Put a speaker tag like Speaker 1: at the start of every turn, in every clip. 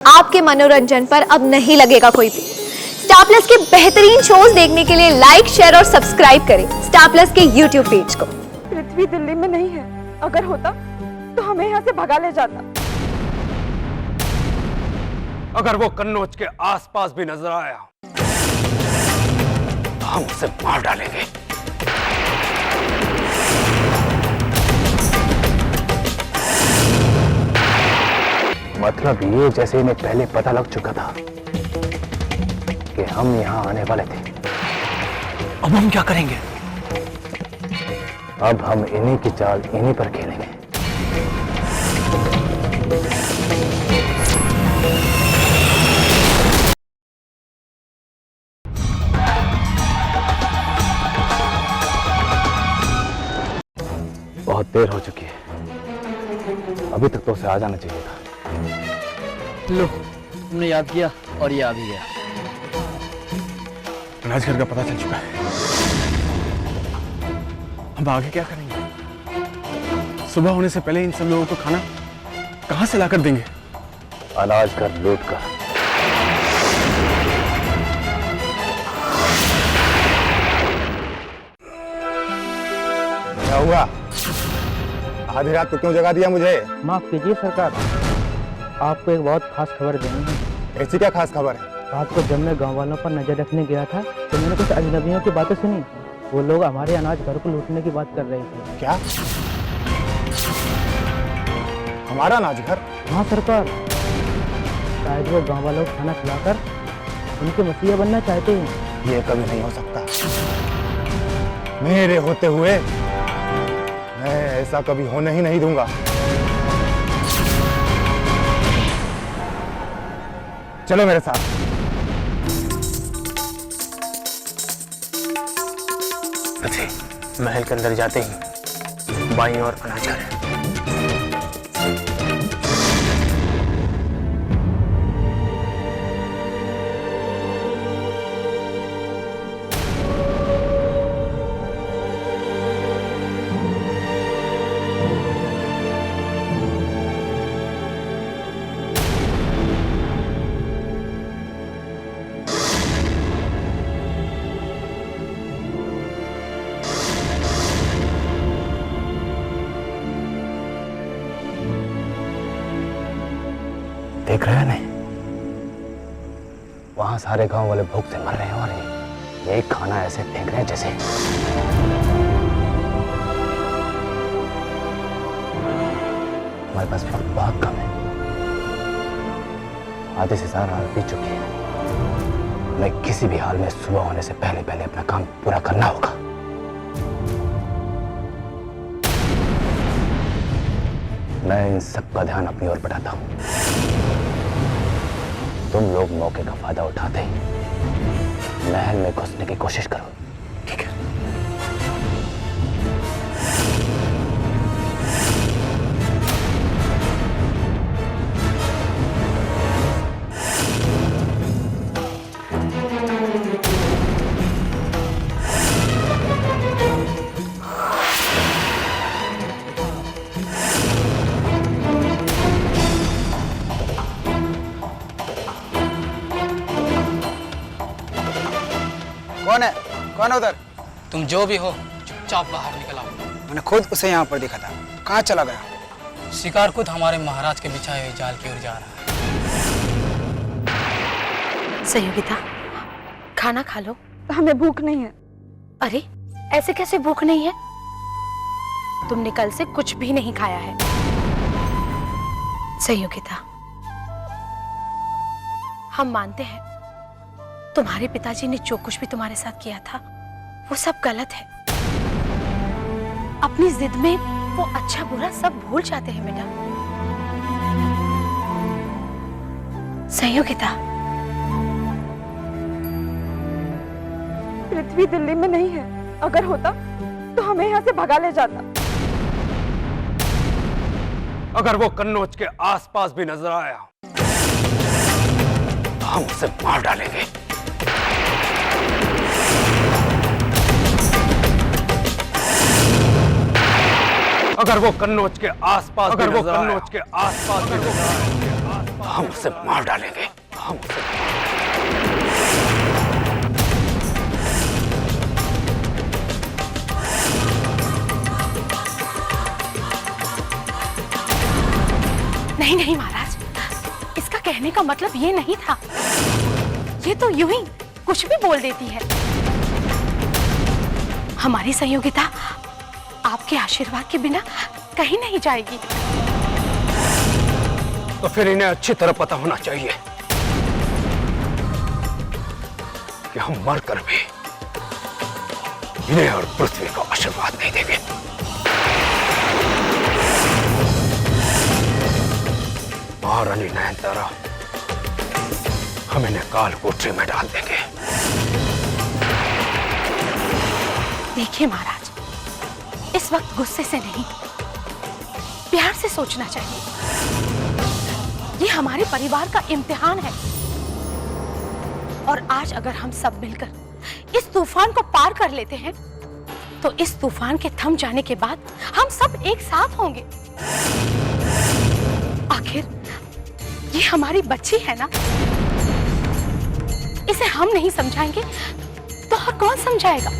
Speaker 1: आपके मनोरंजन पर अब नहीं लगेगा कोई भी। स्टार प्लस के बेहतरीन शोज देखने के लिए लाइक, शेयर और सब्सक्राइब करें स्टार प्लस के यूट्यूब पेज को।
Speaker 2: पृथ्वी दिल्ली में नहीं है, अगर होता तो हमें यहाँ से भगा ले जाता।
Speaker 3: अगर वो कन्नौज के आसपास भी नजर आया तो हम उसे मार डालेंगे।
Speaker 4: मतलब ये जैसे इन्हें पहले पता लग चुका था कि हम यहाँ आने वाले थे।
Speaker 3: अब हम क्या करेंगे?
Speaker 4: अब हम इन्हीं की चाल इन्हीं पर खेलेंगे। बहुत देर हो चुकी है, अभी तक तो उसे आ जाना चाहिए था।
Speaker 5: लो, तुमने याद किया और ये आ भी गया।
Speaker 3: राजघर का पता चल चुका है। अब आगे क्या करेंगे? सुबह होने से पहले इन सब लोगों को खाना कहां से लाकर देंगे?
Speaker 4: अनाज कर लूट कर।
Speaker 6: क्या हुआ? आधी रात को क्यों जगा दिया मुझे?
Speaker 5: माफ कीजिए सरकार, आपको एक बहुत खास खबर देनी है।
Speaker 6: ऐसी क्या खास खबर है?
Speaker 5: रात को जब मैं गांव वालों पर नजर रखने गया था तो मैंने कुछ अजनबियों की बातें सुनी। वो लोग हमारे अनाज घर को लूटने की बात कर रहे थे।
Speaker 6: क्या? हमारा अनाज घर?
Speaker 5: हाँ सरकार, शायद वो गांव वालों को खाना खिलाकर उनके मसीहा बनना चाहते हैं।
Speaker 6: ये कभी नहीं हो सकता। मेरे होते हुए मैं ऐसा कभी होने ही नहीं दूंगा। चलो मेरे साथ।
Speaker 4: महल के अंदर जाते ही बाईं ओर अनाज घर है। देख रहे हैं नहीं, वहां सारे गांव वाले भूख से मर रहे हैं और ये खाना ऐसे फेंक रहे हैं जैसे हमारे पास वक्त बहुत कम है। आधे से ज्यादा रात बीत चुकी है। मैं किसी भी हाल में सुबह होने से पहले पहले अपना काम पूरा करना होगा। मैं इन सबका ध्यान अपनी ओर बढ़ाता हूं। तुम लोग मौके का फायदा उठाते ही महल में घुसने की कोशिश करो, ठीक है?
Speaker 7: कौन है? कौन है उधर?
Speaker 8: तुम जो भी हो चुपचाप बाहर निकल आओ।
Speaker 7: मैंने खुद उसे यहाँ पर देखा था। कहाँ चला गया?
Speaker 8: शिकार खुद हमारे महाराज के बिछाए हुए जाल की ओर जा रहा है।
Speaker 9: संयोगिता, खाना खा लो।
Speaker 2: हमें भूख नहीं है।
Speaker 9: अरे ऐसे कैसे भूख नहीं है? तुमने कल से कुछ भी नहीं खाया है। संयोगिता, हम मानते हैं तुम्हारे पिताजी ने जो कुछ भी तुम्हारे साथ किया था वो सब गलत है। अपनी जिद में वो अच्छा बुरा सब भूल जाते हैं बेटा। संयोगिता,
Speaker 2: पृथ्वी दिल्ली में नहीं है, अगर होता तो हमें यहाँ से भगा ले जाता।
Speaker 3: अगर वो कन्नौज के आसपास भी नजर आया तो हम उसे मार डालेंगे। अगर वो कन्नौज के आसपास भी नजर आया
Speaker 4: हम उसे मार डालेंगे। हम उसे
Speaker 9: नहीं नहीं महाराज, इसका कहने का मतलब ये नहीं था। ये तो यूं ही कुछ भी बोल देती है। हमारी संयोगिता आपके आशीर्वाद के बिना कहीं नहीं जाएगी।
Speaker 4: तो फिर इन्हें अच्छी तरह पता होना चाहिए कि हम मरकर भी इन्हें और पृथ्वी को आशीर्वाद नहीं देंगे। महारानी नयनतारा हम इन्हें काल कोठरी में डाल देंगे।
Speaker 9: देखिए महाराज, इस वक्त गुस्से से नहीं, प्यार से सोचना चाहिए। ये हमारे परिवार का इम्तिहान है और आज अगर हम सब मिलकर इस तूफान को पार कर लेते हैं तो इस तूफान के थम जाने के बाद हम सब एक साथ होंगे। आखिर ये हमारी बच्ची है ना, इसे हम नहीं समझाएंगे तो और कौन समझाएगा?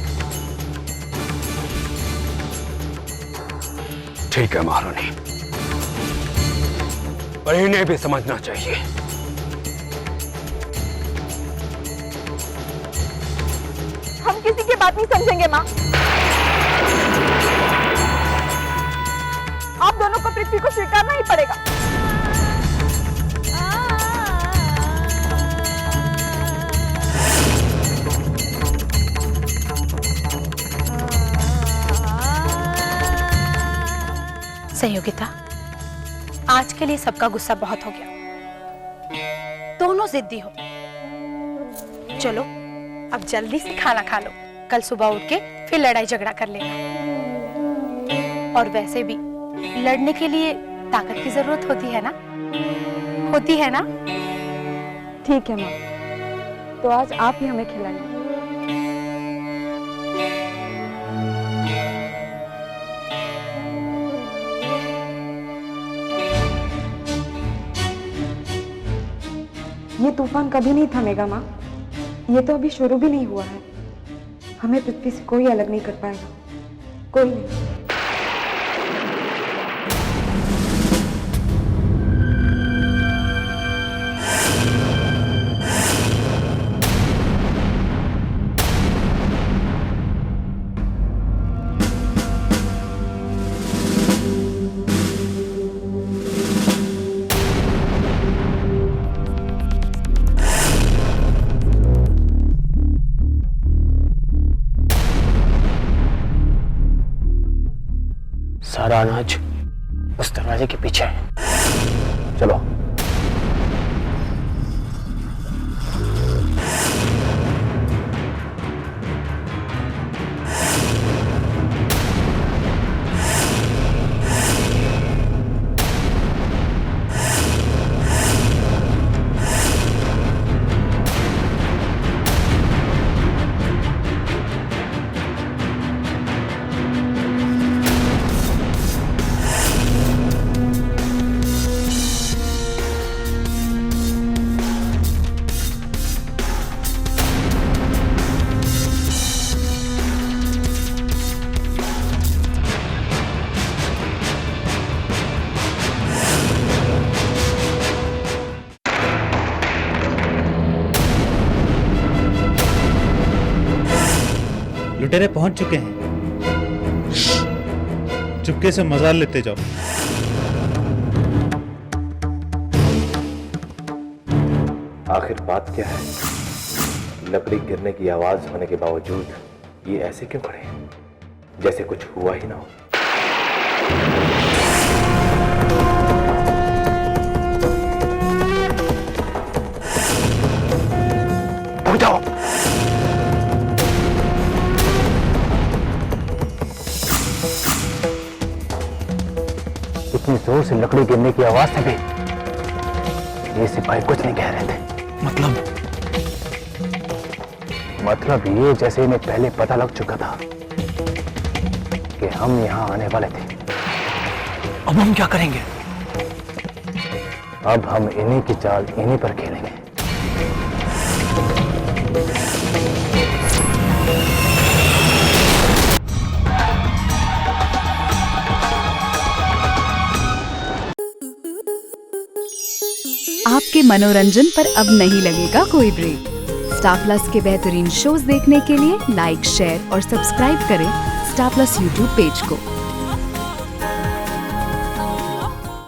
Speaker 4: ठीक है महारानी, पर इन्हें भी समझना चाहिए
Speaker 2: हम किसी की बात नहीं समझेंगे माँ। आप दोनों को पृथ्वी को स्वीकारना ही पड़ेगा।
Speaker 9: संयोगिता, आज के लिए सबका गुस्सा बहुत हो गया। दोनों जिद्दी हो। चलो अब जल्दी से खाना खा लो, कल सुबह उठ के फिर लड़ाई झगड़ा कर लेना। और वैसे भी लड़ने के लिए ताकत की जरूरत होती है ना? होती है ना?
Speaker 2: ठीक है माँ, तो आज आप ही हमें खिलाइए। ये तूफान कभी नहीं थमेगा माँ। ये तो अभी शुरू भी नहीं हुआ है। हमें पृथ्वी से कोई अलग नहीं कर पाएगा, कोई नहीं।
Speaker 4: सारा अनाज उस दरवाजे के पीछे है। चलो।
Speaker 10: लुटेरे पहुंच चुके हैं। चुपके से मजार लेते जाओ।
Speaker 4: आखिर बात क्या है? लकड़ी गिरने की आवाज होने के बावजूद ये ऐसे क्यों खड़े हैं, जैसे कुछ हुआ ही ना हो? उठ जाओ। इतनी जोर से लकड़ी गिरने की आवाज से भी ये सिपाही कुछ नहीं कह रहे थे। मतलब ये जैसे इन्हें पहले पता लग चुका था कि हम यहां आने वाले थे।
Speaker 3: अब हम क्या करेंगे?
Speaker 4: अब हम इन्हीं की चाल इन्हीं पर खेलेंगे।
Speaker 11: आपके मनोरंजन पर अब नहीं लगेगा कोई ब्रेक। स्टार प्लस के बेहतरीन शोज देखने के लिए लाइक, शेयर और सब्सक्राइब करें स्टार प्लस यूट्यूब पेज को।